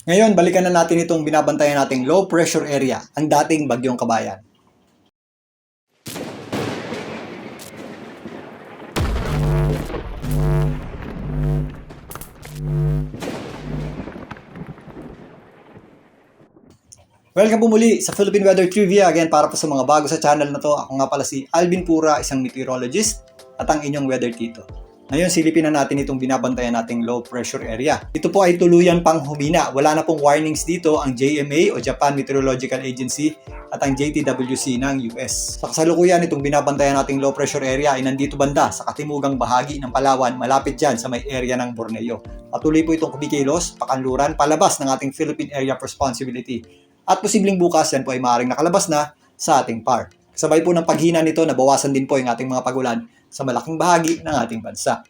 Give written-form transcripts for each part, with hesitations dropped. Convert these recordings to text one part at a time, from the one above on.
Ngayon, balikan na natin itong binabantayan nating low pressure area, ang dating Bagyong Kabayan. Welcome po muli sa Philippine Weather Trivia. Again, para po sa mga bago sa channel na to, ako nga pala si Alvin Pura, isang meteorologist at ang inyong weather tito. Ngayon, silipin na natin itong binabantayan nating low pressure area. Ito po ay tuluyan pang humina. Wala na pong warnings dito ang JMA o Japan Meteorological Agency at ang JTWC ng US. Sa kasalukuyan, itong binabantayan nating low pressure area ay nandito banda sa katimugang bahagi ng Palawan, malapit dyan sa may area ng Borneo. Patuloy po itong kumikilos, pakanluran, palabas ng ating Philippine Area of Responsibility. At posibleng bukas yan po ay maaaring nakalabas na sa ating PAR. Sabay po ng paghina nito, nabawasan din po yung ating mga pagulan sa malaking bahagi ng ating bansa.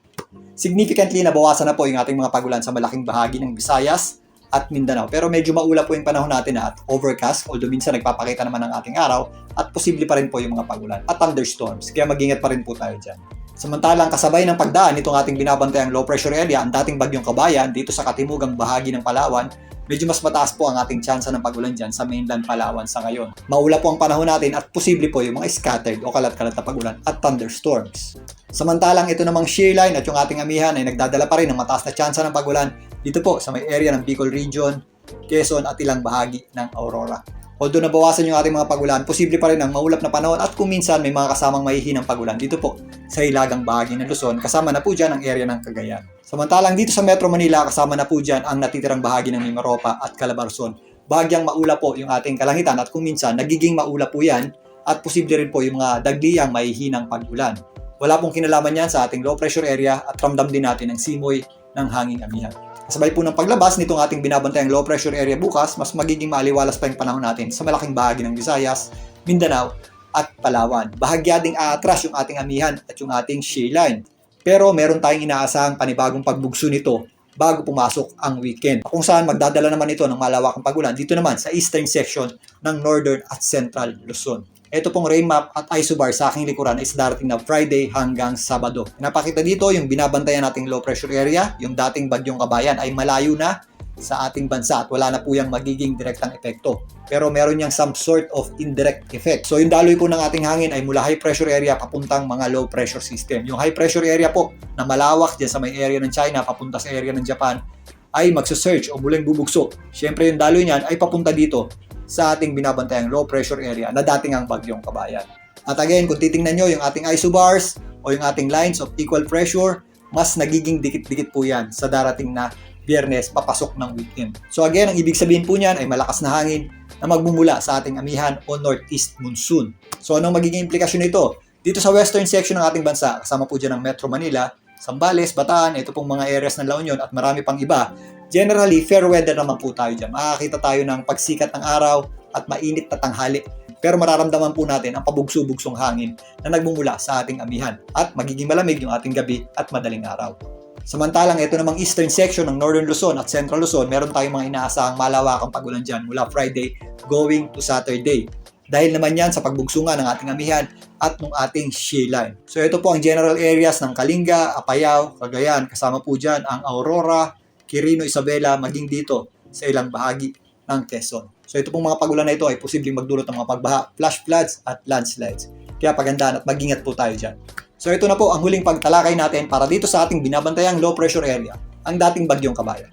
Significantly, nabawasan na po yung ating mga pagulan sa malaking bahagi ng Visayas at Mindanao. Pero medyo maulap po yung panahon natin at overcast, although minsan nagpapakita naman ng ating araw at posible pa rin po yung mga pagulan at thunderstorms. Kaya mag-ingat pa rin po tayo dyan. Samantalang kasabay ng pagdaan nitong ating binabantayang low pressure area, ang dating Bagyong Kabayan dito sa katimugang bahagi ng Palawan, medyo mas mataas po ang ating tsansa ng pagulan dyan sa mainland Palawan sa ngayon. Maulap po ang panahon natin at posible po yung mga scattered o kalat-kalat na pagulan at thunderstorms. Samantalang ito namang shear line at yung ating amihan ay nagdadala pa rin ng mataas na tsansa ng pagulan dito po sa may area ng Bicol Region, Quezon at ilang bahagi ng Aurora. Although nabawasan yung ating mga pagulan, posible pa rin ang maulap na panahon at kung minsan may mga kasamang mahihinang pagulan dito po sa hilagang bahagi ng Luzon, kasama na po dyan ang area ng Cagayan. Samantalang dito sa Metro Manila, kasama na po dyan ang natitirang bahagi ng Mimaropa at Calabarzon. Bahagyang maulap po yung ating kalangitan at kung minsan nagiging maulap po yan at posible rin po yung mga dagliang mahihinang pagulan. Wala pong kinalaman yan sa ating low pressure area at ramdam din natin ang simoy ng hanging amihan. Kasabay po ng paglabas nitong ating binabantayang low pressure area bukas, mas magiging maaliwalas pa yung panahon natin sa malaking bahagi ng Visayas, Mindanao at Palawan. Bahagya ding aatras yung ating amihan at yung ating shear line. Pero meron tayong inaasahang panibagong pagbugso nito bago pumasok ang weekend. Kung saan magdadala naman ito ng malawakang pagulan dito naman sa eastern section ng northern at central Luzon. Ito pong rain map at isobar sa aking likuran is darating na Friday hanggang Sabado. Napakita dito yung binabantayan nating low pressure area, yung dating Bagyong Kabayan ay malayo na sa ating bansa at wala na po yung magiging direktang epekto. Pero meron yang some sort of indirect effect. So yung daloy po ng ating hangin ay mula high pressure area papuntang mga low pressure system. Yung high pressure area po na malawak dyan sa may area ng China papunta sa area ng Japan ay magsusurge o muling bubugso. Siyempre yung daloy niyan ay papunta dito sa ating binabantayang low pressure area na dating ang Bagyong Kabayan. At again, kung titingnan nyo yung ating isobars o yung ating lines of equal pressure, mas nagiging dikit-dikit po yan sa darating na Biyernes papasok ng weekend. So again, ang ibig sabihin po niyan ay malakas na hangin na magmumula sa ating amihan o northeast monsoon. So anong magiging implikasyon nito? Dito sa western section ng ating bansa, kasama po dyan ang Metro Manila, Zambales, Bataan, ito pong mga areas ng La Union at marami pang iba. Generally, fair weather naman po tayo dyan. Makakita tayo ng pagsikat ng araw at mainit na tanghali. Pero mararamdaman po natin ang pabugso-bugsong hangin na nagmumula sa ating amihan at magiging malamig yung ating gabi at madaling araw. Samantalang ito namang eastern section ng Northern Luzon at Central Luzon, meron tayong mga inaasahang malawakang pagulan dyan mula Friday going to Saturday. Dahil naman yan sa pagbugsungan ng ating amihan at ng ating shear line. So ito po ang general areas ng Kalinga, Apayao, Cagayan. Kasama po dyan ang Aurora, Quirino, Isabela, maging dito sa ilang bahagi ng Quezon. So ito pong mga pagulan na ito ay posibleng magdulot ng mga pagbaha, flash floods at landslides. Kaya pagandaan at mag-ingat po tayo dyan. So ito na po ang huling pagtalakay natin para dito sa ating binabantayang low pressure area, ang dating Bagyong Kabayan.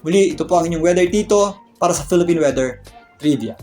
Muli, ito po ang inyong weather tito para sa Philippine Weather Trivia.